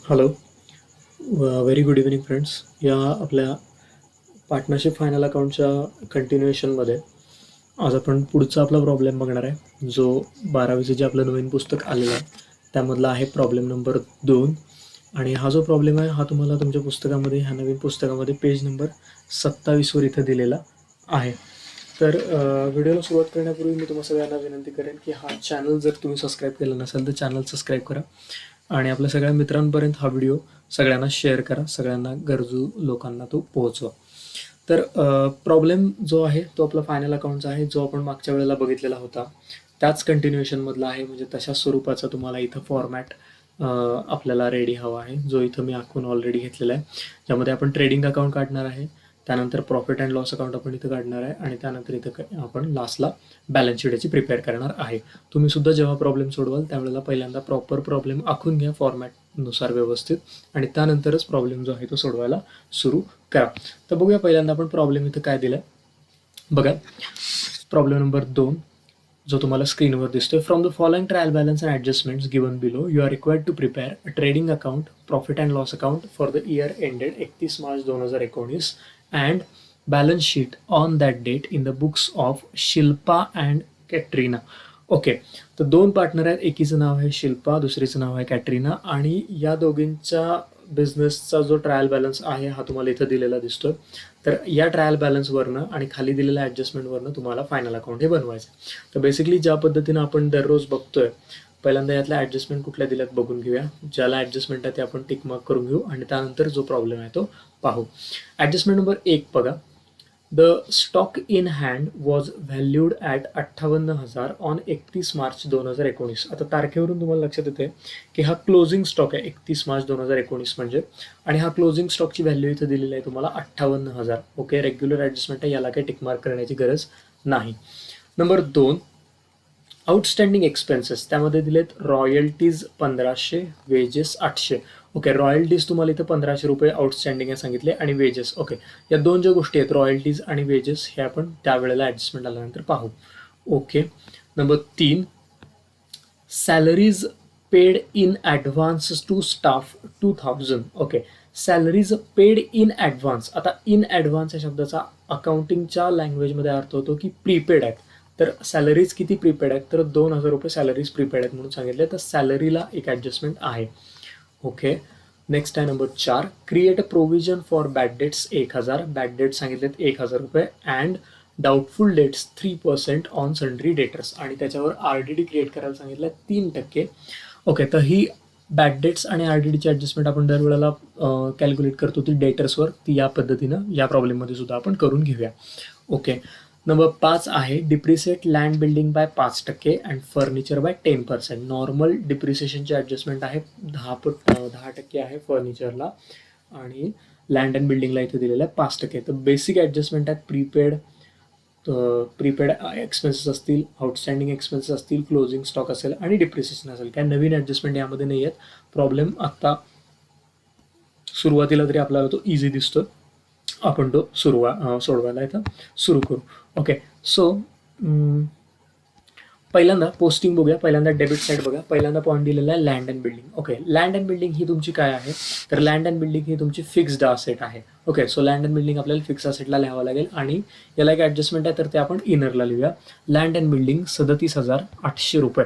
Hello. Very good evening friends. या आपल्या partnership final अकाउंटच्या कंटिन्युएशनमध्ये आज आपण पुढचा आपला प्रॉब्लेम बघणार आहे, जो 12वीचं जे आपलं नवीन पुस्तक आलेलं आहे त्यामधला आहे प्रॉब्लेम नंबर 2. आणि हा जो प्रॉब्लेम आहे हा तुम्हाला तुमच्या पुस्तकामध्ये, ह्या नवीन पुस्तकामध्ये पेज नंबर 27वर इथं दिलेला आहे. तर व्हिडिओला सुरुवात करण्यापूर्वी मी तुम्हा सगळ्यांना विनंती करेन की हा चॅनल जर तुम्ही सबस्क्राईब केलं नसेल तर चॅनल सबस्क्राईब करा आणि आपल्या सगळ्या मित्रांपर्यंत हा व्हिडिओ सगळ्यांना शेअर करा, सगळ्यांना गरजू लोकांना तो पोहोचवा. तर प्रॉब्लेम जो आहे तो आपला फायनल अकाउंटचा आहे, जो आपण मागच्या वेळेला बघितलेला होता त्याच कंटिन्युएशनमधला आहे. म्हणजे तशाच स्वरूपाचा तुम्हाला इथं फॉर्मॅट आपल्याला रेडी हवा आहे, जो इथं मी आखून ऑलरेडी घेतलेला आहे. ज्यामध्ये आपण ट्रेडिंग अकाउंट काढणार आहे, त्यानंतर प्रॉफिट अँड लॉस अकाउंट आपण इथं काढणार आहे आणि त्यानंतर इथं आपण लास्टला बॅलन्स शीट याची प्रिपेअर करणार आहे. तुम्ही सुद्धा जेव्हा प्रॉब्लेम सोडवाल त्यावेळेला पहिल्यांदा प्रॉपर प्रॉब्लेम आखून घ्या फॉर्मॅटनुसार व्यवस्थित, आणि त्यानंतरच प्रॉब्लेम जो आहे तो सोडवायला सुरू करा. तर बघूया पहिल्यांदा आपण प्रॉब्लेम इथं काय दिलाय. बघा, प्रॉब्लेम नंबर 2 जो तुम्हाला स्क्रीनवर दिसतोय. From the following trial balance and adjustments given below you are required to prepare a trading account, profit and loss account for the year ended 31 March 2019 and balance sheet on that date in the books of Shilpa and Katrina. Okay, तर 2 partner आहेत. एकीचं नाव आहे शिल्पा, दुसरीचं नाव आहे कॅटरीना, आणि या दोघींच्या बिझनेसचा जो trial balance आहे हा तुम्हाला इथं दिलेला दिसतोय. तर या ट्रायल बॅलन्सवरनं आणि खाली दिलेल्या ॲडजस्टमेंटवरनं तुम्हाला फायनल अकाउंट हे बनवायचं. तर बेसिकली ज्या पद्धतीनं आपण दररोज बघतोय, पहिल्यांदा यातल्या ॲडजस्टमेंट कुठल्या दिल्यात बघून घेऊया. ज्याला ॲडजस्टमेंट आहे ते आपण टिक मार्क करून घेऊ आणि त्यानंतर जो प्रॉब्लेम आहे तो पाहू. ॲडजस्टमेंट नंबर 1 बघा. The stock in hand was valued at 58,000 on 31 March 2019. आता तारखेवरून तुम्हाला लक्षात येते की हा क्लोजिंग स्टॉक आहे 31 मार्च 2019 म्हणजे, आणि हा क्लोजिंग स्टॉकची व्हॅल्यू इथं दिलेली आहे तुम्हाला 58,000. ओके, रेग्युलर ॲडजस्टमेंट आहे, याला काही टिकमार्क करण्याची गरज नाही. नंबर 2, आउटस्टँडिंग एक्सपेन्सेस त्यामध्ये दिलेत रॉयल्टीज 1500, वेजेस 800. ओके, रॉयल्टीज तुम्हाला इथं 1500 रुपये आउटस्टँडिंग आहे सांगितले, आणि वेजेस. ओके, या 2 ज्या गोष्टी आहेत रॉयल्टीज आणि वेजेस, हे आपण त्यावेळेला ॲडजस्टमेंट आल्यानंतर पाहू. Okay, number 3, salaries paid in advance to staff 2000. Okay, salaries paid in advance. आता इन ॲडव्हान्स या शब्दाचा अकाउंटिंगच्या लँग्वेजमध्ये अर्थ होतो की प्रीपेड आहेत. तर सॅलरीज किती प्रीपेड आहेत, तर 2000 रुपये सॅलरीज प्रीपेड आहेत म्हणून सांगितले. तर सॅलरीला एक ॲडजस्टमेंट आहे. ओके, नेक्स्ट आहे number 4, create a provision for bad debts 1000. Bad debt सांगितलेत 1000 रुपये and doubtful debts 3% on sundry debtors, आणि त्याच्यावर RDD क्रिएट करायला सांगितलं 3%. ओके, तर ही बॅड डेट्स आणि RDDची ॲडजस्टमेंट आपण दरवेळेला कॅल्क्युलेट करतो ती डेटर्सवर, ती या पद्धतीनं या प्रॉब्लेममध्ये सुद्धा आपण करून घेऊया. ओके, नंबर 5 आहे depreciate land building by 5% and furniture by 10%. Normal डिप्रिसिएशनची ॲडजस्टमेंट आहे 10% आहे फर्निचरला, आणि लँड अँड बिल्डिंगला इथे दिलेलं आहे 5%. तर बेसिक ॲडजस्टमेंट आहेत प्रीपेड एक्सपेन्सेस असतील, आउटस्टँडिंग एक्सपेन्सेस असतील, क्लोजिंग स्टॉक असेल आणि डिप्रिसिएशन असेल. काय नवीन ॲडजस्टमेंट यामध्ये नाही आहेत. प्रॉब्लेम आत्ता सुरुवातीला तरी आपल्याला तो इझी दिसतो, आपण तो सोडवायला इथं सुरू करू. ओके, सो पहिल्यांदा पोस्टिंग बघूया. पहिल्यांदा डेबिट साईड बघा. पहिल्यांदा पॉईंट दिलेला आहे land and building. Okay, land and building ही तुमची काय आहे, तर लँड अँड बिल्डिंग ही तुमची फिक्स्ड असेट आहे. Okay, so land and building आपल्याला फिक्स असेटला लिहावं लागेल, आणि याला एक ॲडजस्टमेंट आहे तर ते आपण इनरला लिहूया. लँड अँड बिल्डिंग 37,800 रुपये.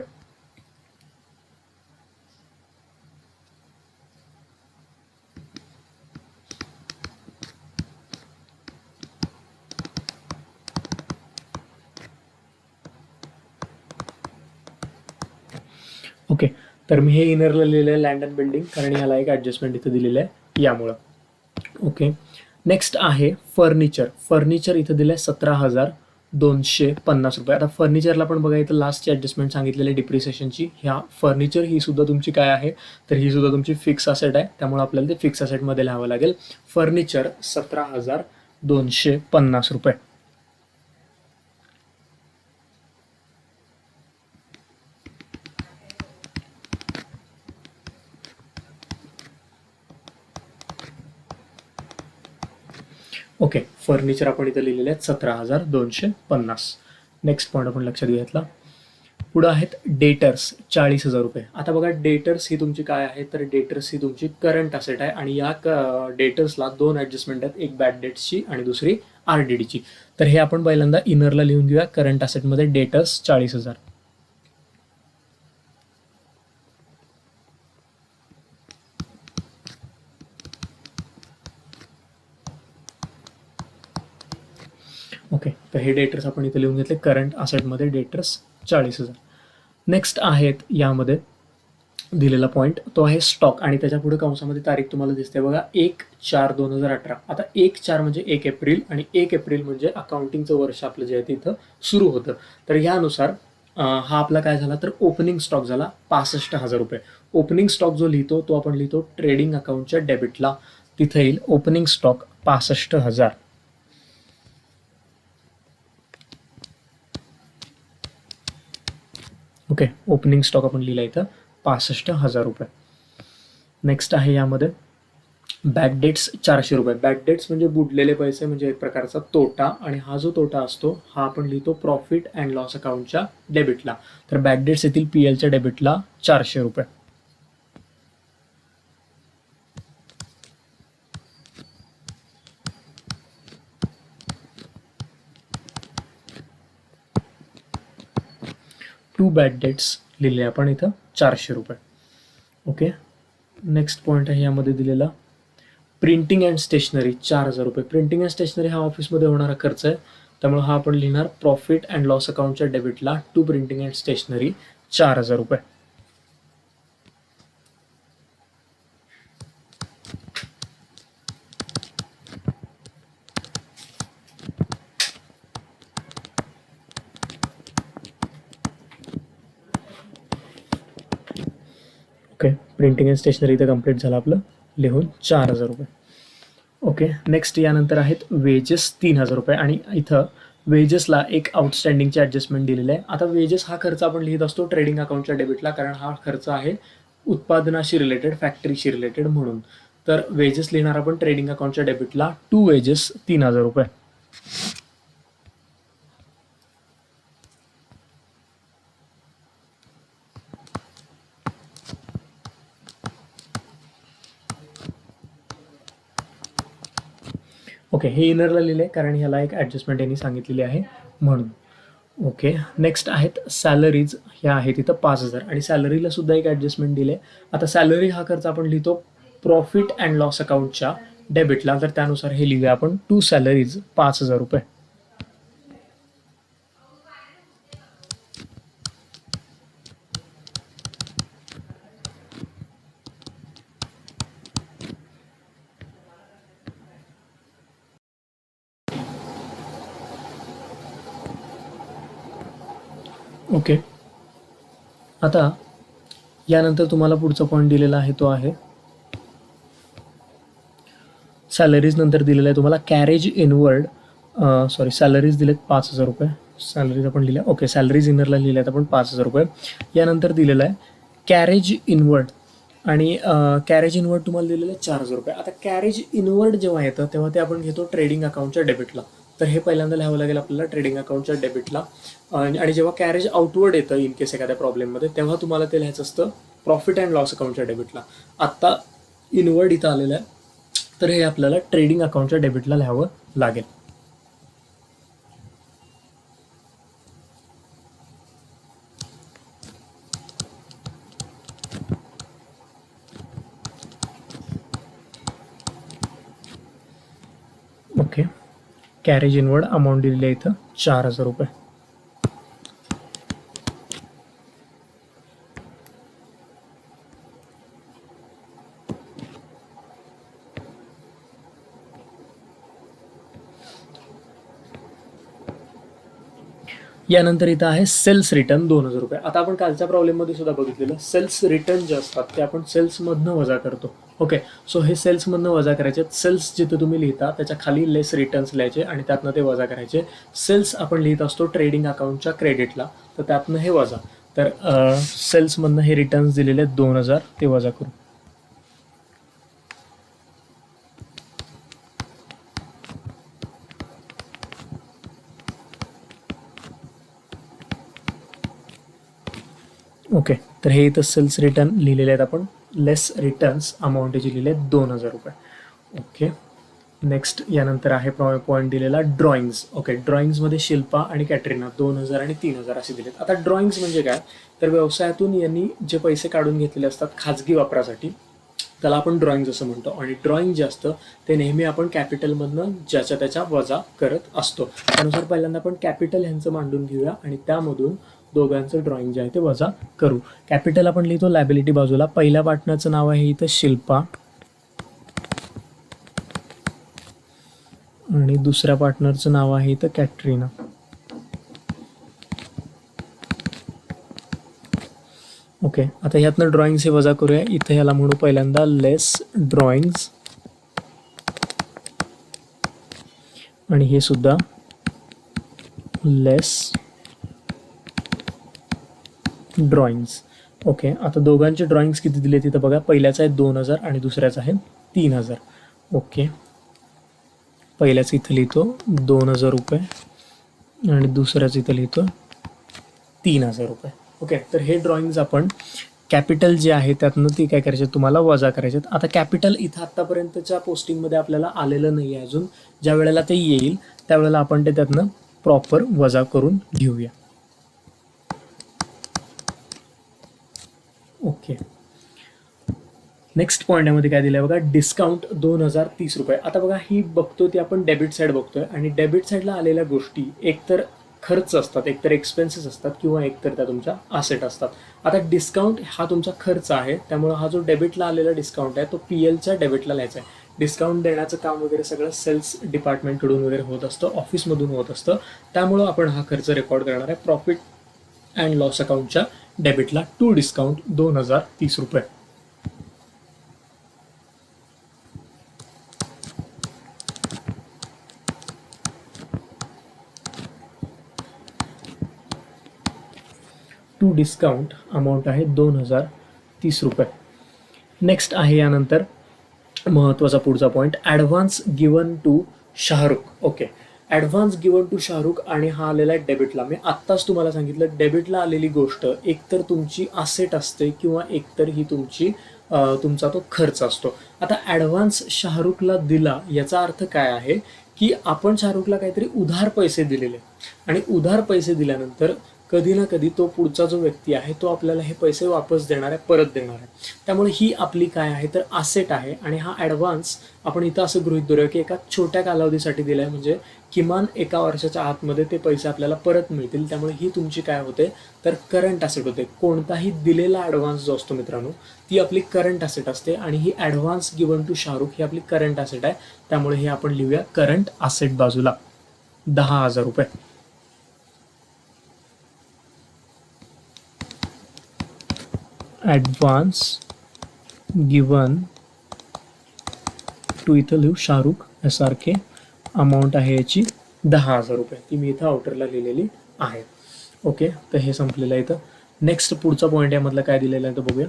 ओके, तर मी हे इनरला लिहिलं आहे लँड अँड बिल्डिंग, कारण ह्याला एक ॲडजस्टमेंट इथं दिलेलं आहे यामुळं. ओके, नेक्स्ट आहे फर्निचर. फर्निचर इथं दिलं आहे 17,250 रुपये. आता फर्निचरला पण बघा इथं लास्टची ॲडजस्टमेंट सांगितलेली आहे डिप्रिसिएशनची. ह्या फर्निचर ही सुद्धा तुमची काय आहे, तर ही सुद्धा तुमची फिक्स असेट आहे, त्यामुळे आपल्याला ते फिक्स असेटमध्ये लिहावं लागेल. फर्निचर 17,250 रुपये. ओके, फर्निचर आपण इथं लिहिलेले आहेत 17,250. नेक्स्ट पॉईंट आपण लक्षात घेतला. पुढं आहेत डेटर्स 40,000 रुपये. आता बघा डेटर्स ही तुमची काय आहे, तर डेटर्स ही तुमची करंट असेट आहे आणि या डेटर्सला दोन ॲडजस्टमेंट आहेत, एक बॅड डेट्सची आणि दुसरी RDDची. तर हे आपण पहिल्यांदा इनरला लिहून घेऊया. Current असेटमध्ये debtors 40,000. ओके, तर हे डेटर्स आपण इथे लिहून घेतले. Current असेटमध्ये debtors 40,000. नेक्स्ट आहेत यामध्ये दिलेला पॉईंट, तो आहे स्टॉक आणि त्याच्या पुढे कंसामध्ये तारीख तुम्हाला दिसते बघा, 1/4/2018. आता 1/4 म्हणजे 1 एप्रिल आणि 1 एप्रिल म्हणजे अकाउंटिंगचं वर्ष आपलं जे आहे ते इथं सुरू होतं. तर यानुसार हा आपला काय झाला, तर ओपनिंग स्टॉक झाला 65,000 रुपये. ओपनिंग स्टॉक जो लिहितो तो आपण लिहितो ट्रेडिंग अकाउंटच्या डेबिटला. तिथे येईल opening stock 65,000. Okay, opening stock आपण लिहिला इथं 65,000 रुपये. नेक्स्ट आहे यामध्ये बॅकडेट्स 400 रुपये. बॅकडेट्स म्हणजे बुडलेले पैसे, म्हणजे एक प्रकारचा तोटा, आणि हा जो तोटा असतो हा आपण लिहितो प्रॉफिट अँड लॉस अकाउंटच्या डेबिटला. तर बॅकडेट्स येतील PLच्या डेबिटला 400 रुपये. टू बॅड डेट्स लिहिले आपण इथं 400 रुपये. ओके, नेक्स्ट पॉईंट आहे यामध्ये दिलेला प्रिंटिंग अँड स्टेशनरी 4,000 रुपये. प्रिंटिंग अँड स्टेशनरी हा ऑफिसमध्ये होणारा खर्च आहे, त्यामुळे हा आपण लिहिणार प्रॉफिट अँड लॉस अकाउंटच्या डेबिटला टू प्रिंटिंग अँड स्टेशनरी 4,000 रुपये. ओके, प्रिंटिंग अँड स्टेशनरी इथं कंप्लीट झालं आपलं लिहून 4,000 रुपये. ओके, नेक्स्ट यानंतर आहेत वेजेस 3,000 रुपये आणि इथं वेजेसला एक आउटस्टँडिंगची ॲडजस्टमेंट दिलेली आहे. आता वेजेस हा खर्च आपण लिहित असतो ट्रेडिंग अकाउंटच्या डेबिटला, कारण हा खर्च आहे उत्पादनाशी रिलेटेड, फॅक्टरीशी रिलेटेड म्हणून. तर वेजेस लिहिणार आपण ट्रेडिंग अकाउंटच्या डेबिटला टू वेजेस 3,000 रुपये. ओके, हे इनरला लिहिले कारण ह्याला एक ॲडजस्टमेंट यांनी सांगितलेली आहे म्हणून. ओके, नेक्स्ट आहेत सॅलरीज. ह्या आहेत इथं 5,000 आणि सॅलरीला सुद्धा एक ॲडजस्टमेंट दिले. आता सॅलरी हा खर्च आपण लिहितो प्रॉफिट अँड लॉस अकाउंटच्या डेबिटला, तर त्यानुसार हे लिहूया आपण टू सॅलरीज 5,000 रुपये. ओके, आता यानंतर तुम्हाला पुढचा पॉईंट दिलेला आहे तो आहे सॅलरीज. नंतर दिलेला आहे तुम्हाला कॅरेज इनवर्ड, सॅलरीज दिलेत 5,000 रुपये. सॅलरीज आपण लिहिल्या. ओके, सॅलरीज इनरला लिहिल्यात आपण 5,000 रुपये. यानंतर दिलेलं आहे कॅरेज इनवर्ड आणि कॅरेज इनवर्ड तुम्हाला दिलेलं आहे 4,000 रुपये. आता कॅरेज इनवर्ड जेव्हा येतं तेव्हा ते आपण घेतो ट्रेडिंग अकाउंटच्या डेबिटला. तर हे पहिल्यांदा लिहावं लागेल आपल्याला ट्रेडिंग अकाउंटच्या डेबिटला. आणि जेव्हा कॅरेज आउटवर्ड येतं इन केस एखाद्या प्रॉब्लेममध्ये, तेव्हा तुम्हाला ते लिहायचं असतं प्रॉफिट अँड लॉस अकाउंटच्या डेबिटला. आत्ता इनवर्ड इथं आलेलं आहे, तर हे आपल्याला ट्रेडिंग अकाउंटच्या डेबिटला लिहावं लागेल. ओके, कॅरेज इनवर्ड अमाऊंट दिलेली आहे इथं 4,000 रुपये. यानंतर इथं आहे सेल्स रिटर्न 2,000 रुपये. आता आपण कालच्या प्रॉब्लेममध्ये सुद्धा बघितलेलं, सेल्स रिटर्न जे असतात ते आपण सेल्समधनं वजा करतो. ओके, सो हे सेल्समधनं वजा करायचे. सेल्स जिथं तुम्ही लिहिता त्याच्या खाली लेस रिटर्न्स लिहायचे आणि त्यातनं ते वजा करायचे. सेल्स आपण लिहित असतो ट्रेडिंग अकाउंटच्या क्रेडिटला, तर त्यातनं हे वजा. तर सेल्समधनं हे रिटर्न्स दिलेले आहेत 2,000, ते वजा करू. ओके, तर हे इथं सेल्स रिटर्न लिहिलेले आहेत आपण. लेस रिटर्न्स अमाऊंट जी लिहिले आहेत 2,000 रुपये. ओके, नेक्स्ट यानंतर आहे पॉईंट दिलेला ड्रॉइंग्स. ओके, ड्रॉइंग्समध्ये शिल्पा आणि कॅटरीना 2,000 आणि 3,000 असे दिलेत. आता ड्रॉइंग्स म्हणजे काय, तर व्यवसायातून यांनी जे पैसे काढून घेतलेले असतात खाजगी वापरासाठी त्याला आपण ड्रॉइंग्स असं म्हणतो. आणि ड्रॉइंग जे असतं ते नेहमी आपण कॅपिटलमधनं ज्याच्या त्याच्या वजा करत असतो. त्यानुसार पहिल्यांदा आपण कॅपिटल ह्यांचं मांडून घेऊया आणि त्यामधून दोघांचं ड्रॉइंग जे आहे ते वजा करू. कॅपिटल आपण लिहितो लायबिलिटी बाजूला. पहिल्या पार्टनरचं नाव आहे इथं शिल्पा आणि दुसऱ्या पार्टनरचं नाव आहे इथं कॅटरीना. ओके, आता ह्यातनं ड्रॉइंग्स हे वजा करूया. इथं ह्याला म्हणू पहिल्यांदा लेस ड्रॉइंग्स आणि हे सुद्धा लेस ड्रॉइंग्स. ओके, आता दोघांचे ड्रॉइंग्स किती दिले तिथं बघा. पहिल्याचं आहे 2,000 आणि दुसऱ्याचं आहे 3,000. ओके, पहिल्याचं इथं लिहितो 2,000 रुपये आणि दुसऱ्याचं इथं लिहितो 3,000 रुपये. ओके, तर हे ड्रॉइंग्स आपण कॅपिटल जे आहे त्यातनं ती काय करायचे तुम्हाला वजा करायचे. आता कॅपिटल इथं आत्तापर्यंतच्या पोस्टिंगमध्ये आपल्याला आलेलं नाही आहे अजून. ज्या वेळेला ते येईल त्यावेळेला आपण ते त्यातनं प्रॉपर वजा करून घेऊया. ओके, नेक्स्ट पॉईंट यामध्ये काय दिलं आहे बघा, डिस्काउंट 2,030 रुपये. आता बघा ही बघतो ती आपण डेबिट साईड बघतोय आणि डेबिट साईडला आलेल्या गोष्टी एकतर खर्च असतात, एकतर एक्सपेन्सेस असतात किंवा एकतर त्या तुमच्या असेट असतात. आता डिस्काउंट हा तुमचा खर्च आहे त्यामुळे हा जो डेबिटला आलेला डिस्काउंट आहे तो PLच्या डेबिटला लिहायचा आहे. डिस्काउंट देण्याचं काम वगैरे सगळं सेल्स डिपार्टमेंटकडून वगैरे होत असतं, ऑफिसमधून होत असतं. त्यामुळं आपण हा खर्च रेकॉर्ड करणार आहे प्रॉफिट अँड लॉस अकाउंटच्या डेबिटला. टू डिस्काउंट 2,030 रुपये. टू डिस्काउंट अमाऊंट आहे 2,030 रुपये. नेक्स्ट आहे यानंतर महत्त्वाचा पुढचा point, advance given to Shahrukh. Okay, advance given to Shahrukh आणि हा आलेला आहे डेबिटला. मी आत्ताच तुम्हाला सांगितलं डेबिटला आलेली गोष्ट एकतर तुमची असेट असते किंवा एकतर ही तुमचा तो खर्च असतो. आता ॲडव्हान्स शाहरुखला दिला याचा अर्थ काय आहे की आपण शाहरुखला काहीतरी उधार पैसे दिलेले आणि उधार पैसे दिल्यानंतर कधी ना कधी तो पुढचा जो व्यक्ती आहे तो आपल्याला हे पैसे वापस देणार आहे, परत देणार आहे. त्यामुळे ही आपली काय आहे तर असेट आहे आणि हा ॲडव्हान्स आपण इथं असं गृहीत धरूया की एका छोट्या कालावधीसाठी दिला आहे, म्हणजे किमान 1 वर्षाच्या आतमध्ये ते पैसे आपल्याला परत मिळतील. त्यामुळे ही तुमची काय होते तर करंट ॲसेट होते. कोणताही दिलेला ॲडव्हान्स जो असतो मित्रांनो ती आपली करंट ॲसेट असते आणि ही ॲडव्हान्स गिवन टू शाहरुख ही आपली करंट ॲसेट आहे. त्यामुळे हे आपण लिहूया करंट ॲसेट बाजूला 10,000 रुपये. ॲडव्हान्स गिवन टू इथं लिहू शाहरुख SRK. अमाऊंट आहे याची 10,000 रुपये. ती मी इथं आउटरला लिहिलेली आहे. ओके, तर हे संपलेलं आहे इथं. नेक्स्ट पुढचा पॉईंट यामधलं काय दिलेलं आहे तर बघूया.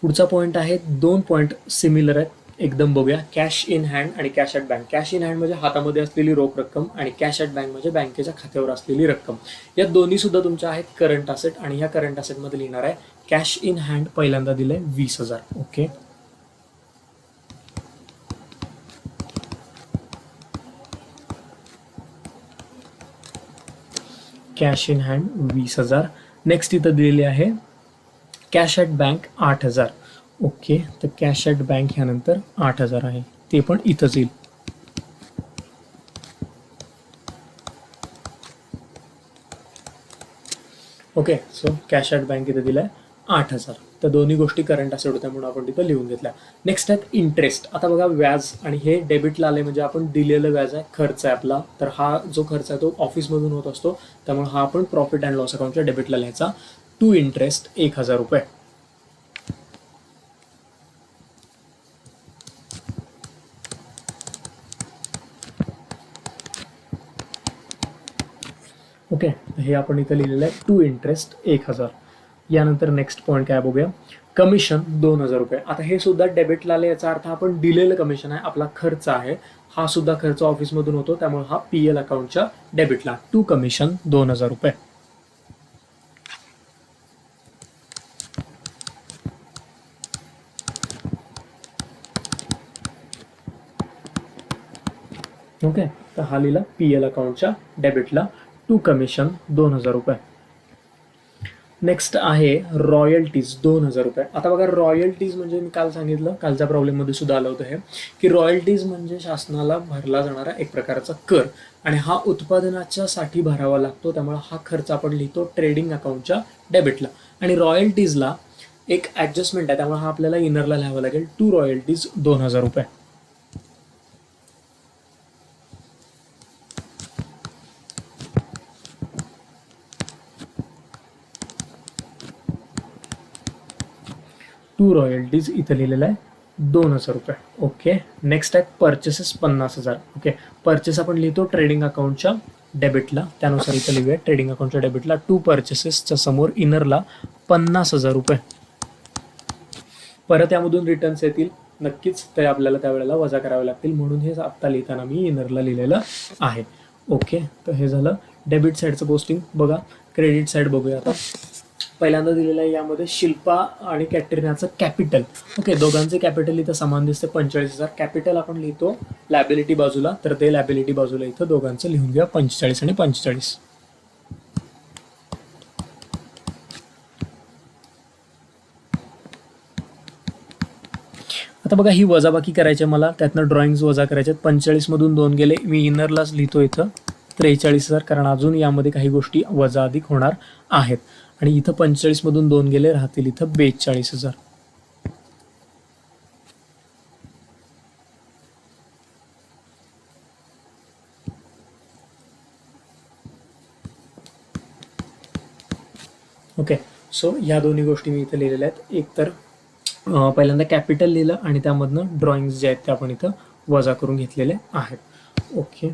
पुढचा पॉईंट आहे 2 पॉईंट सिमिलर आहेत एकदम. बघूया, कॅश इन हँड आणि cash at bank. Cash in hand म्हणजे हातामध्ये असलेली रोख रक्कम आणि कॅश ॲट बँक म्हणजे बँकेच्या खात्यावर असलेली रक्कम. या दोन्ही सुद्धा तुमच्या आहेत करंट असेट आणि ह्या करंट असेटमध्ये लिहिणार आहे कॅश इन हँड पहिल्यांदा दिले 20,000. Okay, cash in hand 20,000. Next इथं दिलेली आहे कॅश ॲट बँक 8,000. ओके, तर कॅश ॲट बँक ह्यानंतर 8,000 आहे, ते पण इथंच येईल. Okay, so cash at bank इथं दिलं आहे 8,000. तर दोन्ही गोष्टी करंट असेट होत्या म्हणून आपण तिथं लिहून घेतल्या. नेक्स्ट आहेत इंटरेस्ट. आता बघा व्याज आणि हे डेबिटला आले म्हणजे आपण दिलेलं व्याज आहे, खर्च आहे आपला. तर हा जो खर्च आहे तो ऑफिसमधून होत असतो त्यामुळे हा आपण प्रॉफिट अँड लॉस अकाउंटच्या डेबिटला लिहायचा. टू इंटरेस्ट 1,000 रुपये. ओके, हे आपण इथं लिहिलेलं आहे टू इंटरेस्ट 1,000. यानंतर नेक्स्ट पॉईंट काय बघूया, कमिशन 2,000 रुपये. आता हे सुद्धा डेबिटला आले याचा अर्थ आपण दिलेलं कमिशन आहे, आपला खर्च आहे. हा सुद्धा खर्च ऑफिसमधून होतो त्यामुळे हा PL अकाउंटच्या डेबिटला. टू कमिशन 2,000 रुपये. ओके, तर हा लिहिला PL अकाउंटच्या डेबिटला 2 कमिशन 2000 रुपये. नेक्स्ट आहे रॉयल्टीज 2000 रुपये. आता बघा, रॉयल्टीज म्हणजे मी काल सांगितलं, कालच्या प्रॉब्लेममध्ये सुद्धा आलं होतं हे, की रॉयल्टीज म्हणजे शासनाला भरला जाणारा एक प्रकारचा कर, आणि हा उत्पादनाच्या साठी भरावा लागतो. त्यामुळे हा खर्च आपण लिहितो ट्रेडिंग अकाउंटच्या डेबिटला. आणि रॉयल्टीजला एक ॲडजस्टमेंट आहे, त्यामुळे हा आपल्याला इनरला लिहावं लागेल. 2 रॉयल्टीज 2000 रुपये. टू रॉयल्टीज इथं लिहिलेलं आहे 2000 रुपये. ओके, नेक्स्ट आहे परचेसेस 50,000. ओके, परचेस आपण लिहितो ट्रेडिंग अकाउंटच्या डेबिटला, त्यानुसार इथं लिहूया ट्रेडिंग अकाउंटच्या डेबिटला 2 परचेसेसच्या समोर इनरला 50,000 रुपये. परत यामधून रिटर्न्स येतील नक्कीच, ते आपल्याला त्यावेळेला वजा करावे लागतील, म्हणून हे आत्ता लिहिताना मी इनरला लिहिलेलं आहे. ओके, तर हे झालं डेबिट साईडचं पोस्टिंग. बघा, क्रेडिट साईड बघूया आता. पहिल्यांदा दिलेलं आहे यामध्ये शिल्पा आणि कॅटरिनाचं कॅपिटल. ओके, दोघांचे कॅपिटल इथं समान दिसते 45,000. कॅपिटल आपण लिहितो लॅबिलिटी बाजूला, तर ते लॅबिलिटी बाजूला इथं दोघांचं लिहून घ्या 45 आणि 45. आता बघा, ही वजाबाकी करायची आहे मला, त्यातनं ड्रॉइंग्स वजा करायचे आहेत. 45मधून 2 गेले, मी इनरलाच लिहितो इथं 43,000, कारण अजून यामध्ये काही गोष्टी वजा अधिक होणार आहेत. आणि इथं 45मधून 2 गेले, राहतील इथं 42,000. ओके, सो ह्या दोन्ही गोष्टी मी इथं लिहिलेल्या आहेत. एक तर पहिल्यांदा कॅपिटल लिहिलं आणि त्यामधनं ड्रॉइंग्स जे आहेत ते आपण इथं वजा करून घेतलेले आहेत. ओके,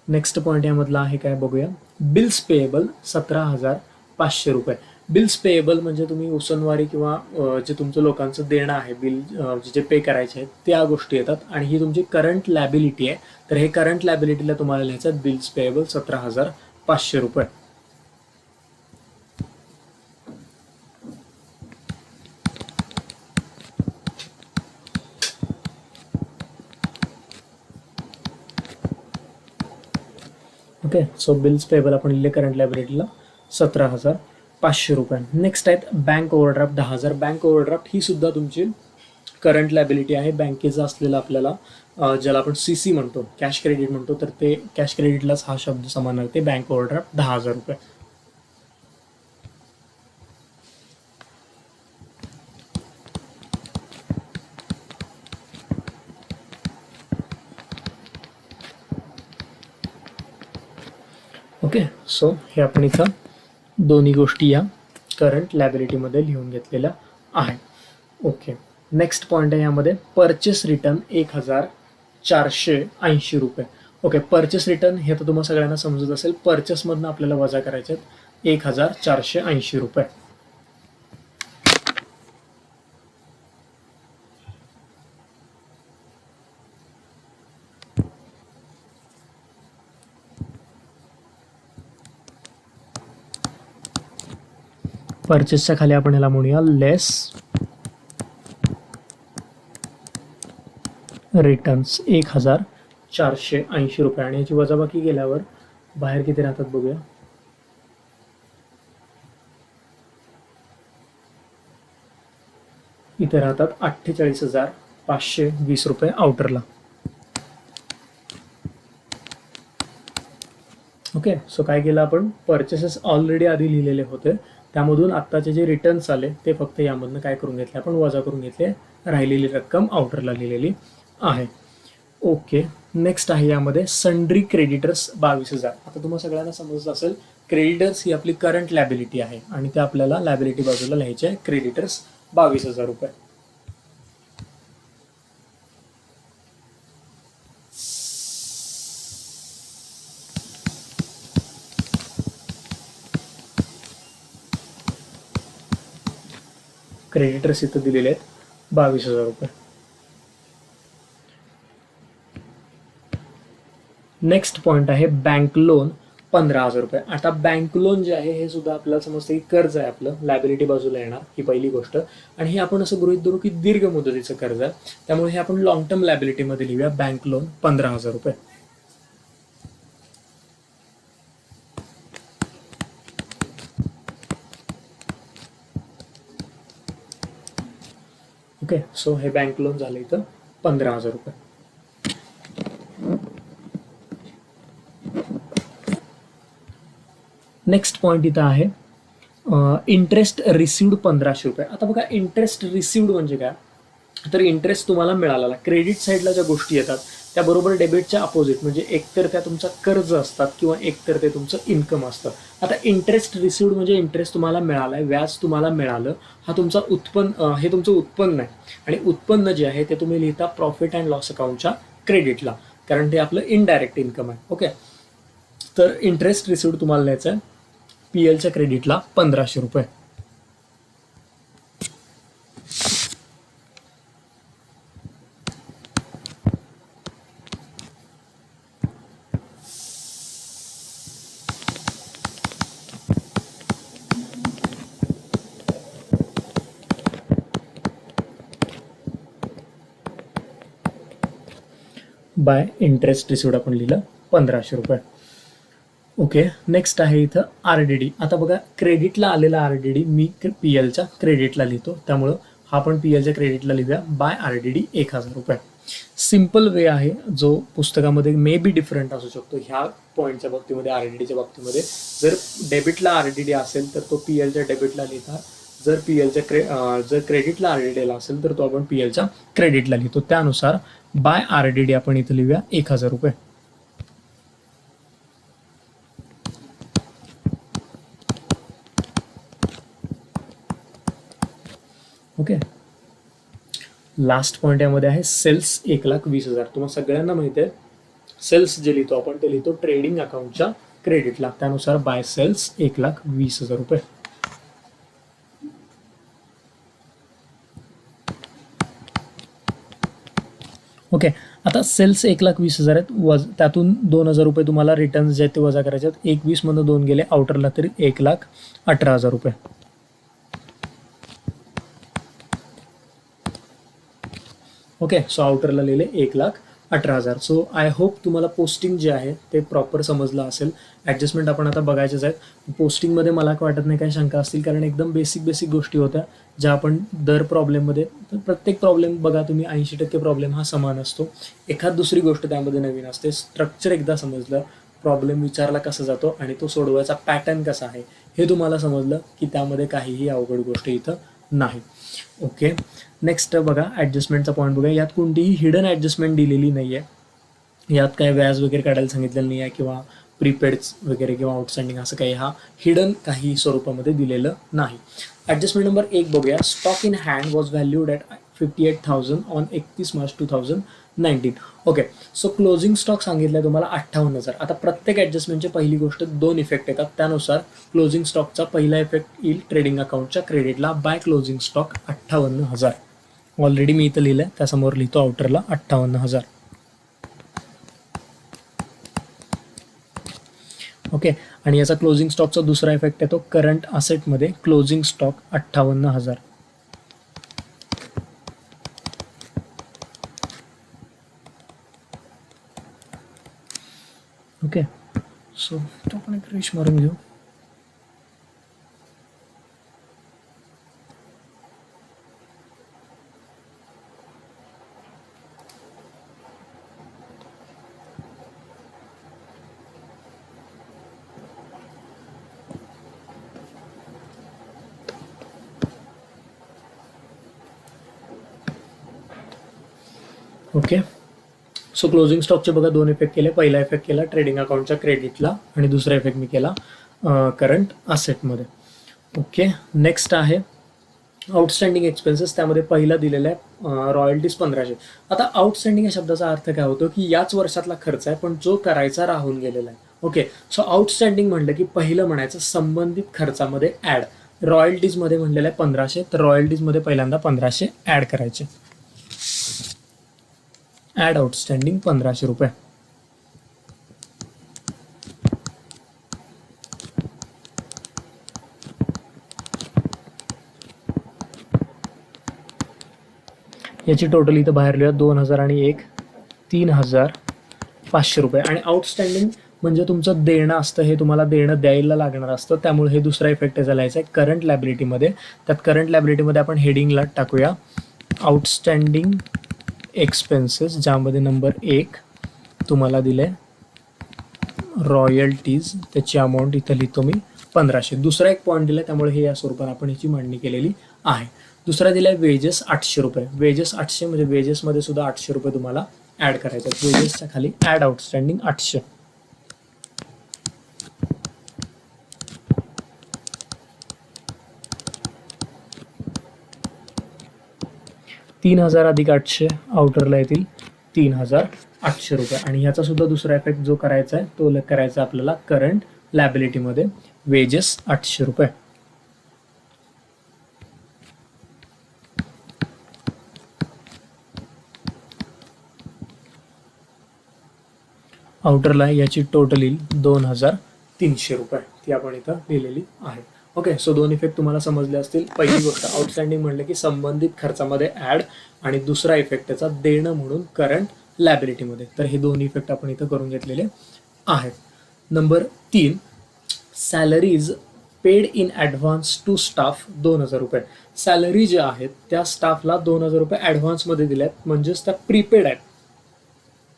नेक्स्ट पॉईंट यामधला आहे काय बघूया. बिल्स पेएबल 17,500 रुपये. बिल्स पेएबल म्हणजे तुम्ही उसनवारी किंवा जे तुमचं लोकांचं देणं आहे, बिल जे पे करायचे आहेत त्या गोष्टी येतात, आणि ही तुमची करंट लॅबिलिटी आहे. तर हे करंट लॅबिलिटीला तुम्हाला लिहायचं बिल्स पेएबल 17,500 रुपये. ओके, सो बिल्स पेबल आपण लिहिले करंट लायबिलिटीला 17,500 रुपये. नेक्स्ट आहेत बँक ओव्हरड्राफ्ट 10,000. बँक ओव्हरड्राफ्ट ही सुद्धा तुमची करंट लायबिलिटी आहे. बँकेचा असलेला आपल्याला ज्याला आपण CC म्हणतो, कॅश क्रेडिट म्हणतो, तर ते कॅश क्रेडिटलाच हा शब्द समान आहे. बँक ओव्हरड्राफ्ट 10,000 रुपये. ओके, सो हे आपण इथं दोन्ही गोष्टी या करंट लॅबिलिटीमध्ये लिहून घेतलेल्या आहेत. ओके, नेक्स्ट पॉईंट आहे यामध्ये परचेस रिटर्न 1,480 रुपये. ओके, परचेस रिटर्न हे तर तुम्हाला सगळ्यांना समजत असेल. परचेसमधनं आपल्याला वजा करायचे आहेत 1,480 रुपये. परचेसच्या खाली आपण याला म्हणूया लेस रिटर्न्स 1,480 रुपये. आणि याची वजाबाकी केल्यावर बाहेर किती राहतात बघूया. इथे राहतात 48,520 रुपये आउटरला. ओके, सो काय केलं आपण, परचेसेस ऑलरेडी आधी लिहिलेले होते, त्यामधून आत्ताचे जे रिटर्न्स आले ते फक्त यामधनं काय करून घेतले आपण, वजा करून घेतले. राहिलेली रक्कम आउटरला लिहिलेली आहे. ओके, नेक्स्ट आहे यामध्ये सन्ड्री क्रेडिटर्स 22,000. आता तुम्हाला सगळ्यांना समजलं असेल, क्रेडिटर्स ही आपली करंट लॅबिलिटी आहे आणि ते आपल्याला लॅबिलिटी बाजूला लिहायचे आहे. क्रेडिटर्स 22,000 रुपये. क्रेडिटर्स इथं दिलेले आहेत 22,000 रुपये. नेक्स्ट पॉईंट आहे बँक लोन 15,000 रुपये. आता बँक लोन जे आहे हे सुद्धा आपल्याला समजतं की कर्ज आहे, आपलं लॅबिलिटी बाजूला येणार, ही पहिली गोष्ट. आणि हे आपण असं गृहीत धरू की दीर्घ मुदतीचं कर्ज आहे, त्यामुळे हे आपण लॉंग टर्म लॅबिलिटीमध्ये लिहूया. बँक लोन 15,000 रुपये. ओके, सो हे बँक लोन झालं इथं 15,000 रुपये. नेक्स्ट पॉईंट इथं आहे इंटरेस्ट रिसिव्ड 1500 रुपये. आता बघा इंटरेस्ट रिसिव्ड म्हणजे काय, तर इंटरेस्ट तुम्हाला मिळाला. क्रेडिट साईडला ज्या गोष्टी येतात त्याबरोबर डेबिटच्या अपोजिट, म्हणजे एकतर त्या तुमचं कर्ज असतात किंवा एकतर ते तुमचं इन्कम असतं. आता इंटरेस्ट रिसिव्ड म्हणजे इंटरेस्ट तुम्हाला मिळालाय, व्याज तुम्हाला मिळालं, हा तुमचा उत्पन्न, हे तुमचं उत्पन्न आहे. आणि उत्पन्न जे आहे ते तुम्ही लिहिता प्रॉफिट अँड लॉस अकाउंटच्या क्रेडिटला, कारण ते आपलं इनडायरेक्ट इन्कम आहे. ओके, तर इंटरेस्ट रिसिव्ड तुम्हाला लिहायचं आहे पीएलच्या क्रेडिटला 1500 रुपये. बाय इंटरेस्ट रिसिव्ड आपण लिहिलं 1500 रुपये. ओके, नेक्स्ट आहे इथं RDD. आता बघा क्रेडिटला आलेला RDD मी पीएलच्या क्रेडिटला लिहितो, त्यामुळं हा पण पीएलच्या क्रेडिटला लिहूया बाय RDD 1000 रुपये. सिम्पल वे आहे जो पुस्तकामध्ये मे बी डिफरंट असू शकतो. ह्या पॉईंटच्या बाबतीमध्ये RDDच्या बाबतीमध्ये जर डेबिटला RDD असेल तर तो पीएलच्या डेबिटला लिहिता, जर क्रेडिटला RDDला असेल तर तो आपण पीएलच्या क्रेडिटला लिहितो. त्यानुसार बाय RDD आपण इथं लिहूया 1000 रुपये. ओके, लास्ट पॉईंट यामध्ये आहे सेल्स 1,20,000. तुम्हाला सगळ्यांना माहिती आहे सेल्स जे लिहितो आपण ते लिहितो ट्रेडिंग अकाउंटच्या क्रेडिटला, त्यानुसार बाय सेल्स 1,20,000 रुपये. ओके, आता सेल्स 1,20,000 आहेत, त्यातून 2,000 रुपये तुम्हाला रिटर्न्स जे आहेत ते वजा करायचे आहेत. 21 2 गेले आउटरला, तरी 1,18,000 रुपये. ओके, सो आउटरला लिहिले 1,18,000. सो आय होप तुम्हाला पोस्टिंग जे आहे ते प्रॉपर समजलं असेल. ॲडजस्टमेंट आपण आता बघायचेच आहेत. पोस्टिंगमध्ये मला वाटत नाही काही शंका असतील, कारण एकदम बेसिक गोष्टी होत्या ज्या आपण दर प्रॉब्लेममध्ये, प्रत्येक प्रॉब्लेम बघा तुम्ही 80% प्रॉब्लेम हा समान असतो. एखाद दुसरी गोष्ट त्यामध्ये नवीन असते. स्ट्रक्चर एकदा समजलं, प्रॉब्लेम विचारला कसा जातो आणि तो सोडवायचा पॅटर्न कसा आहे हे तुम्हाला समजलं की त्यामध्ये काहीही अवघड गोष्ट इथं नाही. ओके, नेक्स्ट बघा ॲडजस्टमेंटचा पॉईंट बघा. यात कोणतीही हिडन ॲडजस्टमेंट दिलेली नाही आहे. यात काय व्याज वगैरे काढायला सांगितलेलं नाही आहे किंवा प्रीपेड्स वगैरे किंवा आउटस्टँडिंग असं काही हा हिडन काही स्वरूपामध्ये दिलेलं नाही. ॲडजस्टमेंट नंबर 1 बघूया. Stock in hand was valued at 58,000 on 31 March 2019. Okay, so closing stock सांगितलं आहे तुम्हाला 58,000. आता प्रत्येक ॲडजस्टमेंटची पहिली गोष्ट 2 इफेक्ट येतात, त्यानुसार क्लोजिंग स्टॉकचा पहिला इफेक्ट येईल ट्रेडिंग अकाउंटच्या क्रेडिटला बाय क्लोजिंग स्टॉक 58,000. ऑलरेडी मी इथं लिहिलं आहे, त्यासमोर लिहितो आउटरला 58,000. ओके, आणि याचा क्लोजिंग स्टॉकचा दुसरा इफेक्ट येतो करंट असेटमध्ये क्लोजिंग स्टॉक 58,000. ओके, सो तो आपण एक रेश मारून घेऊ. ओके, सो क्लोजिंग स्टॉकचे बघा 2 इफेक्ट केले. पहिला इफेक्ट केला ट्रेडिंग अकाउंटच्या क्रेडिटला आणि दुसरा इफेक्ट मी केला करंट असेटमध्ये. ओके, नेक्स्ट आहे आउटस्टँडिंग एक्सपेन्सेस. त्यामध्ये पहिला दिलेला आहे रॉयल्टीज 1500. आता आउटस्टँडिंग या शब्दाचा अर्थ काय होतो की याच वर्षातला खर्च आहे पण जो करायचा राहून गेलेला आहे. ओके, सो आउटस्टँडिंग म्हटलं की पहिलं म्हणायचं संबंधित खर्चामध्ये ॲड. रॉयल्टीजमध्ये म्हणलेलं आहे 1500, तर रॉयल्टीजमध्ये पहिल्यांदा 1500 ॲड करायचे. ॲड आउटस्टँडिंग 1500 रुपये. याची टोटल इथं बाहेर लिहूया 2,000 आणि 1 3,500 रुपये. आणि आउटस्टँडिंग म्हणजे तुमचं देणं असतं, हे तुम्हाला देणं द्यायला लागणार असतं, त्यामुळे हे दुसरा इफेक्ट याचा लिहायचा आहे करंट लायबिलिटीमध्ये. त्यात करंट लायबिलिटीमध्ये आपण हेडिंगला टाकूया आउटस्टँडिंग एक्सपेन्सेस, ज्यामध्ये नंबर 1 तुम्हाला दिले रॉयल्टीज, त्याची अमाऊंट इथं लिहितो मी 1500. दुसरा एक पॉईंट दिला, त्यामुळे हे या स्वरूपात आपण याची मांडणी केलेली आहे. दुसरा दिला आहे वेजेस 800 रुपये. वेजेस 800 म्हणजे वेजेसमध्ये सुद्धा 800 रुपये तुम्हाला ॲड करायचे आहेत. वेजेसच्या खाली ॲड आउटस्टँडिंग 800. 3000 अधिक 800 आउटरला येतील 3800 रुपये. आणि ह्याचा सुद्धा दुसरा इफेक्ट जो करायचा आहे तो करायचा आपल्याला करंट लायबिलिटीमध्ये. वेजेस 800 रुपये. आउटरला याची टोटल येईल 2300 रुपये. ती आपण इथं लिहिलेली आहे. ओके, सो 2 इफेक्ट तुम्हाला समजले असतील. पहिली गोष्ट आउटस्टँडिंग म्हणलं की संबंधित खर्चामध्ये ॲड, आणि दुसरा इफेक्ट त्याचा देणं म्हणून करंट लायबिलिटीमध्ये. तर हे 2 इफेक्ट आपण इथं करून घेतलेले आहेत. Number 3, salaries paid in advance to staff 2000 रुपये. सॅलरी ज्या आहेत त्या स्टाफला 2000 रुपये ॲडव्हान्समध्ये दिल्यात, म्हणजेच त्या प्रीपेड आहेत.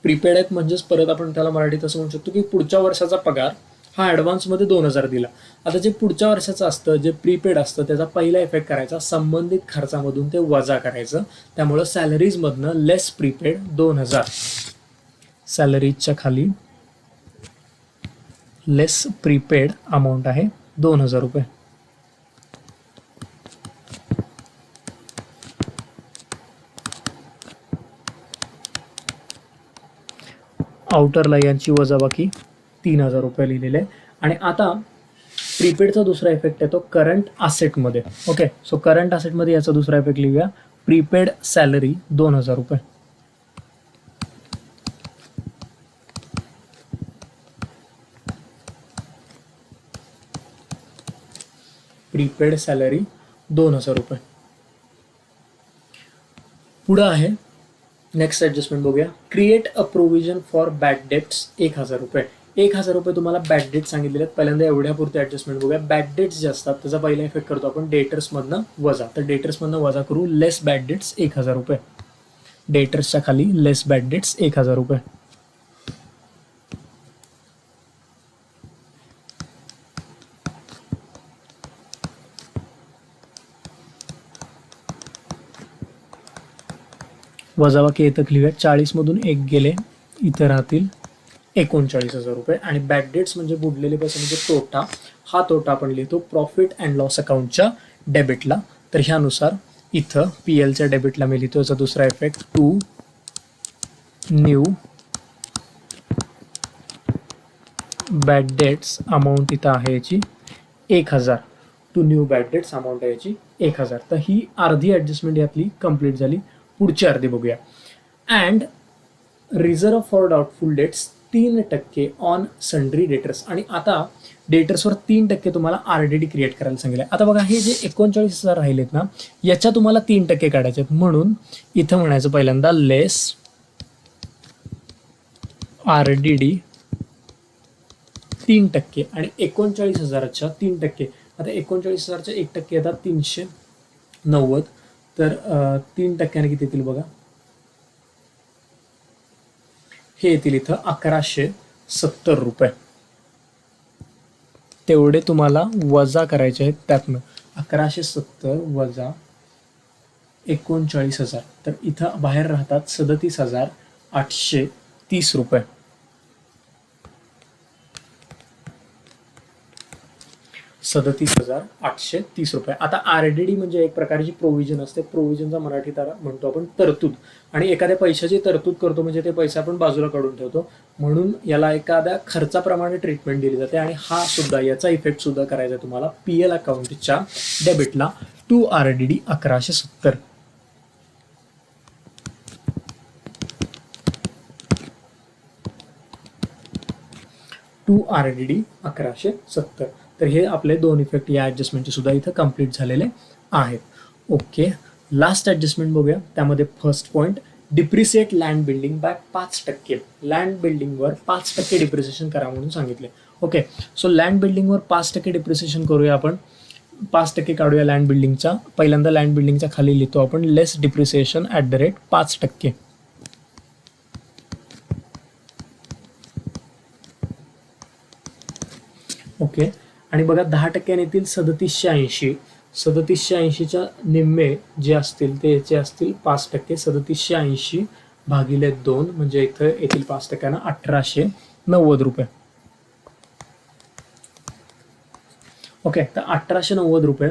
प्रीपेड आहेत म्हणजेच परत आपण त्याला मराठीत असं म्हणू शकतो की पुढच्या वर्षाचा पगार हा ॲडव्हान्समध्ये 2000 दिला. आता जे पुढच्या वर्षाचं असतं, जे प्रीपेड असतं, त्याचा पहिला इफेक्ट करायचा संबंधित खर्चामधून ते वजा करायचं. त्यामुळं सॅलरीजमधनं लेस प्रीपेड 2000. सॅलरीजच्या खाली लेस प्रीपेड अमाऊंट आहे 2000 रुपये. आउटरला यांची वजाबाकी 3000 रुपये लिहिलेले. आणि आता प्रीपेडचा दुसरा इफेक्ट येतो करंट असेटमध्ये. ओके, सो करंट असेटमध्ये याचा दुसरा इफेक्ट लिहूया. प्रीपेड सॅलरी 2000 रुपये. प्रीपेड सॅलरी 2000 रुपये. पुढं आहे नेक्स्ट ॲडजस्टमेंट बघूया. Create a provision for bad debts 1000 रुपये. 1000 रुपये तुम्हाला बॅड डेट सांगितलेले आहेत. पहिल्यांदा एवढ्यापुरते ॲडजस्टमेंट बघूया. बॅड डेट्स जे असतात त्याचा पहिला इफेक्ट करतो आपण डेटर्समधनं वजा. तर डेटर्समधनं वजा करू. लेस बॅड डेट्स 1000 रुपये. डेटर्सच्या खाली लेस बॅड डेट्स 1000 रुपये. वजाबाकी येतं लिहूया. 40मधून 1 गेले, इथं राहतील 39,000 रुपये. आणि बॅड डेट्स म्हणजे बुडलेले पैसे म्हणजे तोटा. हा तोटा आपण लिहितो प्रॉफिट अँड लॉस अकाउंटच्या डेबिटला. तर ह्यानुसार इथं पी एलच्या डेबिटला मी लिहितो. याचा दुसरा effect to new bad debts amount इथं आहे याची 1000. To new bad debts amount आहे याची 1000. तर ही अर्धी ॲडजस्टमेंट यातली कंप्लीट झाली. पुढची अर्धी बघूया. And reserve for doubtful debts 3% on sundry debtors. आणि आता डेटर्सवर 3% तुम्हाला RDD क्रिएट करायला सांगितलं आहे. आता बघा, हे जे 39,000 राहिलेत ना, याच्या तुम्हाला 3% काढायचे आहेत. म्हणून इथं म्हणायचं पहिल्यांदा लेस RDD 3%. आणि 39,000च्या 3%. आता 39,000च्या 1% येतात 390. तर 3%ने किती येतील बघा, हे येतील इथं 1170 रुपये. तेवढे तुम्हाला वजा करायचे आहेत त्यातनं. 1170 वजा 39,000. तर इथं बाहेर राहतात 37,830 रुपये. 37,830 रुपये. आता RDD म्हणजे एक प्रकारची प्रोव्हिजन असते. प्रोव्हिजनचा मराठी त्याला म्हणतो आपण तरतूद. आणि एखाद्या पैशाची तरतूद करतो म्हणजे ते पैसे आपण बाजूला काढून ठेवतो. म्हणून याला एखाद्या खर्चाप्रमाणे ट्रीटमेंट दिली जाते. आणि हा सुद्धा याचा इफेक्ट सुद्धा करायचा आहे तुम्हाला PL अकाउंटच्या डेबिटला टू RDD 1170. To RDD 1170. तर हे आपले 2 इफेक्ट या ॲडजस्टमेंटचे सुद्धा इथं कंप्लीट झालेले आहेत. ओके, लास्ट ॲडजस्टमेंट बघूया. त्यामध्ये first point, depreciate land building by 5%. Land बिल्डिंगवर 5% डिप्रिसिएशन करा म्हणून सांगितले. ओके, सो लँड बिल्डिंगवर 5% डिप्रिसिएशन करूया आपण. 5% काढूया लँड बिल्डिंगचा. पहिल्यांदा लँड बिल्डिंगच्या खाली लिहितो आपण less depreciation at the rate 5%. Okay. आणि बघा 10% येतील 3780. 3780च्या निम्मे जे असतील ते याचे असतील 5%. 3780 भागिले 2 म्हणजे इथं येतील 5%, 1890 रुपये. ओके. तर 1890 रुपये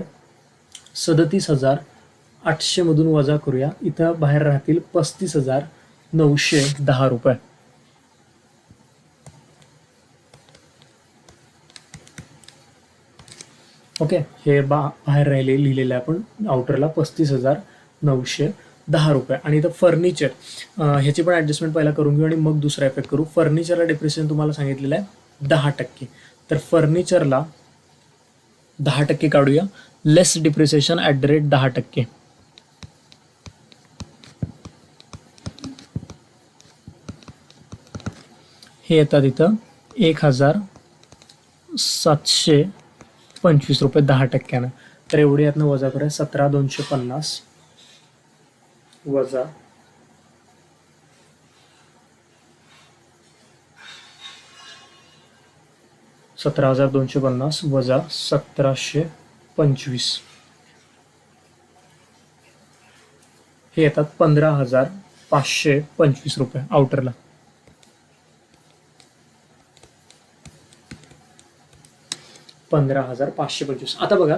37,800 मधून वजा करूया. इथं बाहेर राहतील 35,910 रुपये. ओके. हे बाहेर राहिले लिहिलेलं आहे आपण आउटरला 35,910 रुपये. आणि इथं फर्निचर ह्याची पण ॲडजस्टमेंट पहिला करून घेऊ आणि मग दुसरा इफेक्ट करू. फर्निचरला डिप्रिसिएशन तुम्हाला सांगितलेलं आहे 10%. तर फर्निचरला 10% काढूया. लेस डिप्रिसिएशन ॲट द रेट 10%. हे येतात इथं 1,725 रुपये 10%. तर एवढे यातनं वजा करूया. 17,250 वजा 17,250 वजा 1,725 हे येतात 15,525 रुपये आउटरला. आता बघा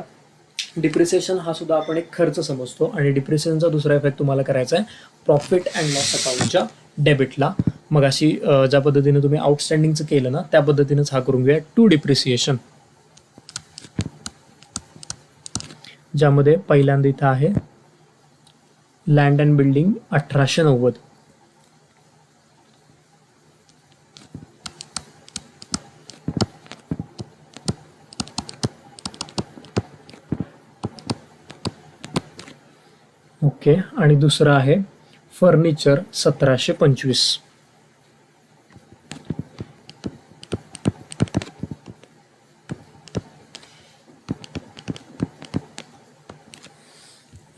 डिप्रिसिएशन हा सुद्धा आपण एक खर्च समजतो आणि डिप्रिसिएशनचा दुसरा इफेक्ट तुम्हाला करायचा आहे प्रॉफिट अँड लॉस अकाउंटच्या डेबिटला. मग अशी ज्या पद्धतीने तुम्ही आउटस्टँडिंगचं केलं ना त्या पद्धतीनेच हा करून घेऊया टू डिप्रिसिएशन, ज्यामध्ये पहिल्यांदा इथं आहे लँड अँड बिल्डिंग 1890. ओके. आणि दुसरं आहे फर्निचर 1725.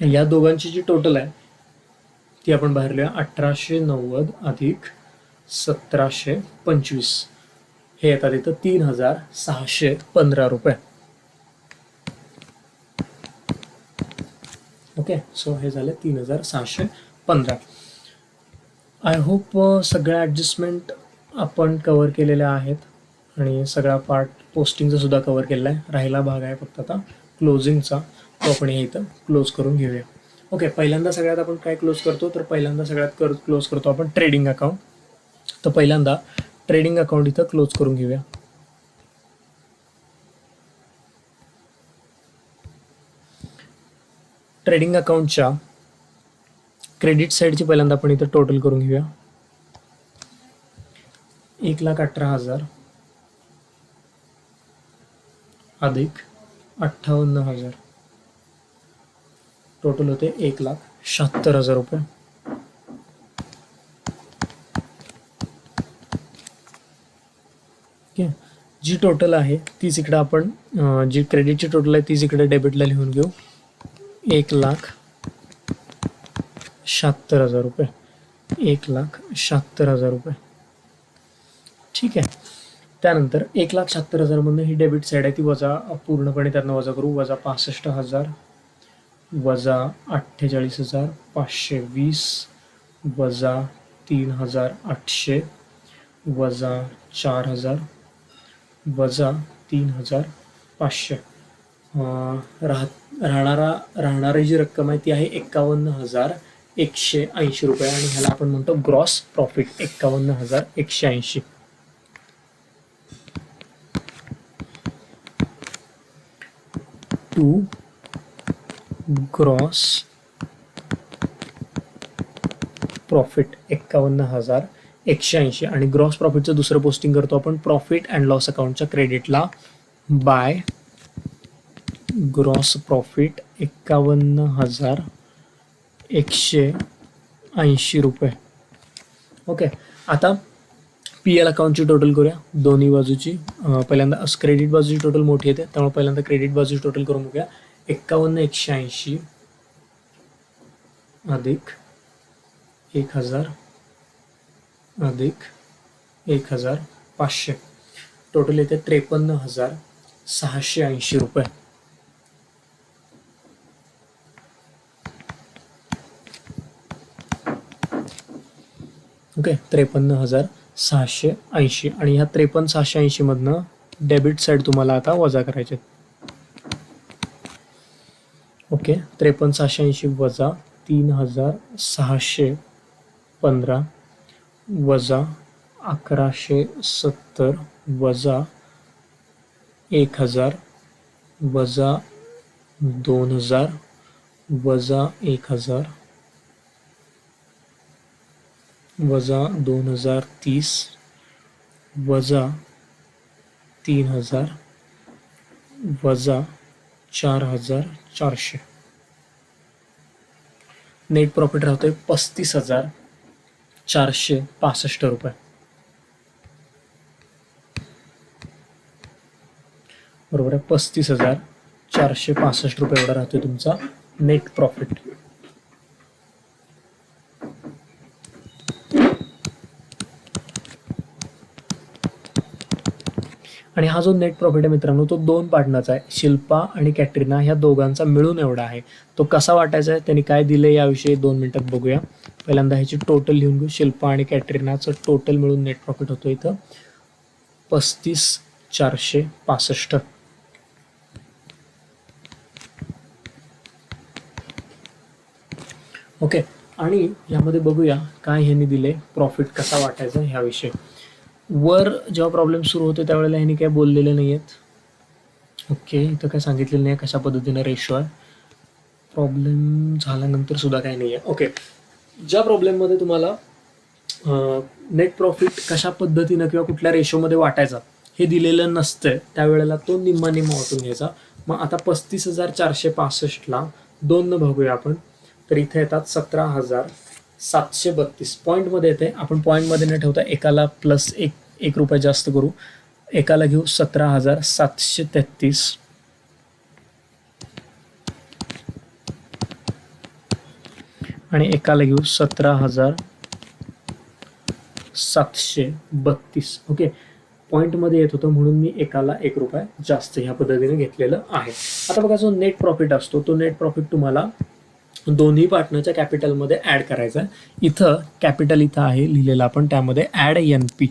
या दोघांची जी टोटल आहे ती आपण बाहेर लिहूया. 1890 अधिक 1725 हे येतात इथं 3,615 रुपये. ओके. सो हे झाले 3,615. आय होप सगळ्या ॲडजस्टमेंट आपण कवर केलेल्या आहेत आणि सगळा पार्ट पोस्टिंगचा सुद्धा कवर केलेला आहे. राहिला भाग आहे फक्त आता क्लोजिंगचा, तो आपण हे इथं क्लोज करून घेऊया. ओके. पहिल्यांदा सगळ्यात आपण काय क्लोज करतो तर पहिल्यांदा सगळ्यात क्लोज करतो आपण ट्रेडिंग अकाउंट. तर पहिल्यांदा ट्रेडिंग अकाउंट इथं क्लोज करून घेऊया. ट्रेडिंग अकाउंटच्या क्रेडिट साईडची पहिल्यांदा आपण इथं टोटल करून घेऊया. 1,18,000 अधिक 58,000 टोटल होते 1,76,000 रुपये. ओके. जी टोटल आहे तीच इकडे आपण जी क्रेडिटची टोटल आहे तीच इकडे डेबिटला लिहून घेऊ. 1,76,000 रुपये. 1,76,000 रुपये. ठीक आहे. त्यानंतर 1,76,000 मधून ही डेबिट साईड आहे ती वजा पूर्णपणे त्यातनं वजा करू. वजा 65,000 वजा 48,520 वजा 3,800 वजा 4,000 वजा 3,500. राहणारी जी रक्कम आहे ती आहे 51,180 रुपये आणि ह्याला आपण म्हणतो gross profit. 51,180. To gross profit 51,180. आणि ग्रॉस प्रॉफिटचं दुसरं पोस्टिंग करतो आपण प्रॉफिट अँड लॉस अकाउंटच्या क्रेडिटला बाय ग्रॉस प्रॉफिट 51,180 रुपये. ओके. आता पी एल अकाउंटची टोटल करूया दोन्ही बाजूची. पहिल्यांदा क्रेडिट बाजूची टोटल मोठी येते त्यामुळे पहिल्यांदा क्रेडिट बाजूची टोटल करून बघूया. 51,180 अधिक 1,000 अधिक 1,500 टोटल येते 53,680 रुपये. ओके, 53,680 आणि ह्या 53,680 मधनं डेबिट साईड तुम्हाला आता वजा करायचे. ओके, 53,680 वजा 3,615 वजा 1,170 वजा 1,000 वजा 2,000 वजा 1,000 वजा 2,030 वजा 3,000 वजा 4,400. नेट प्रॉफिट राहतोय 35,465 रुपये. बरोबर आहे, 35,465 रुपये एवढा राहतोय तुमचा नेट प्रॉफिट. आणि हा जो नेट प्रॉफिट आहे मित्रांनो तो 2 पार्टनरचा आहे. शिल्पा आणि कॅटरीना ह्या दोघांचा मिळून एवढा आहे. तो कसा वाटायचा आहे, त्यांनी काय दिले याविषयी 2 मिनिटात बघूया. पहिल्यांदा ह्याची टोटल लिहून घेऊ. शिल्पा आणि कॅटरीनाचं टोटल मिळून नेट प्रॉफिट होतो इथं 35,465. ओके, आणि यामध्ये बघूया काय ह्यांनी दिले प्रॉफिट कसा वाटायचा ह्याविषयी. वर जेव्हा प्रॉब्लेम सुरू होते त्यावेळेला ह्यांनी काय बोललेले नाही आहेत. ओके, इथं काय सांगितलेलं नाही कशा पद्धतीनं रेशो आहे. प्रॉब्लेम झाल्यानंतर सुद्धा काही नाही आहे. ओके, ज्या प्रॉब्लेममध्ये तुम्हाला नेट प्रॉफिट कशा पद्धतीनं किंवा कुठल्या रेशोमध्ये वाटायचा हे दिलेलं नसतं त्यावेळेला तो निम्मा वाटून घ्यायचा. मग आता 35,465ला 2 बघूया आपण. तर इथे येतात 17,732 पॉईंटमध्ये येते. आपण पॉईंटमध्ये न ठेवता एकाला प्लस एक रुपये जास्त करू. एकाला घेऊ 17,733 आणि एकाला घेऊ 17,732. ओके, पॉईंटमध्ये येत होतं म्हणून मी एकाला 1 रुपया जास्त ह्या पद्धतीने घेतलेलं आहे. आता बघा, जो नेट प्रॉफिट असतो तो नेट प्रॉफिट तुम्हाला दोन्ही पार्टनरच्या कॅपिटलमध्ये ॲड करायचा आहे. इथं कॅपिटल इथं आहे लिहिलेलं आपण, त्यामध्ये ॲड NP.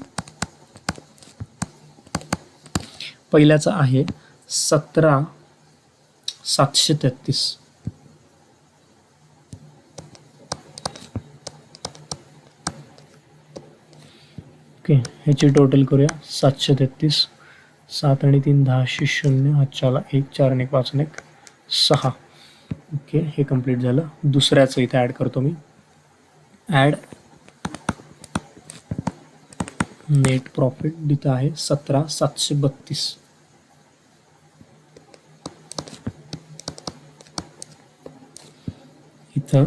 पहिल्याचं आहे 17,733. ओके, ह्याची टोटल करूया. 733, 7 आणि 3 10, 0, हातच्याला 1, 4 आणि 1 5 आणि 1 6. ओके, हे कंप्लीट झालं. दुसऱ्याचं इथे ॲड करतो मी. ॲड नेट प्रॉफिट इथं आहे 17,732. इथं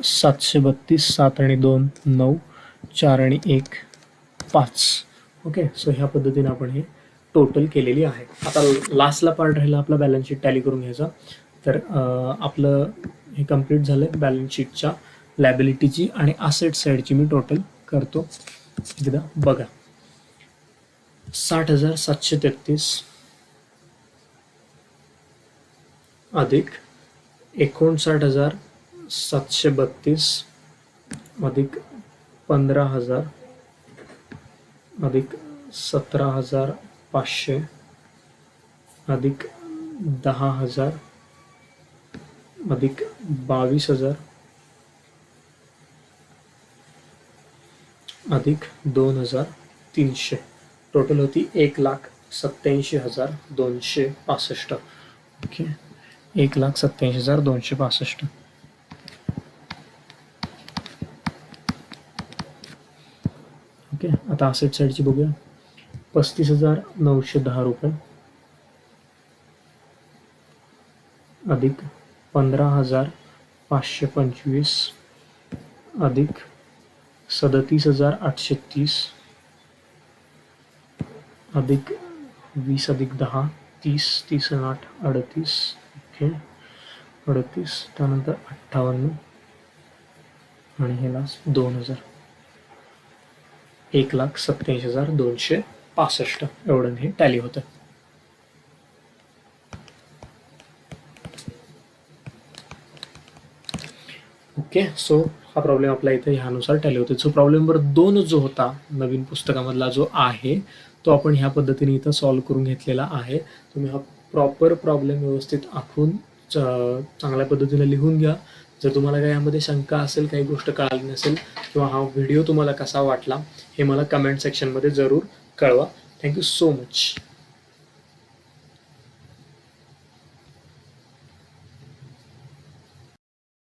732, 7 आणि 2 9, 4 आणि 1 5. ओके, सो ह्या पद्धतीने आपण हे टोटल केलेली आहे. आता लास्टला पार्ट राहिला आपला बॅलन्स शीट टॅली करून घ्यायचा. तर आपलं हे कंप्लीट झालं. बॅलन्स शीटच्या लायबिलिटीची आणि असेट साईडची मी टोटल करतो एकदा बघा. 60,733 अधिक 59,732 अधिक 15,000 अधिक 17,500 अधिक 10,000 अधिक 22,000 अधिक 2,300. टोटल होती 1,87,265. ओके, 1,87,265. ओके, आता असेट साईडची बघूया. 35,910 रुपये अधिक 15,525 अधिक 37,830 अधिक 20 अधिक 10 30 30 आणि 8 38. ओके 38 त्यानंतर 58 आणि हे लास्ट 2000 1,87,265 एवढं हे टॅली होतं. ओके सो हा प्रॉब्लेम आपला इथे ह्यानुसार टॅली होते. सो प्रॉब्लेम नंबर 2 जो होता नवीन पुस्तकामधला जो आहे तो आपण ह्या पद्धतीने इथं सॉल्व्ह करून घेतलेला आहे. तुम्ही हा प्रॉपर प्रॉब्लेम व्यवस्थित आखून चांगल्या पद्धतीने लिहून घ्या. जर तुम्हाला काही यामध्ये शंका असेल, काही गोष्ट कळाली नसेल किंवा हा व्हिडिओ तुम्हाला कसा वाटला हे मला कमेंट सेक्शनमध्ये जरूर कळवा. Thank you so much.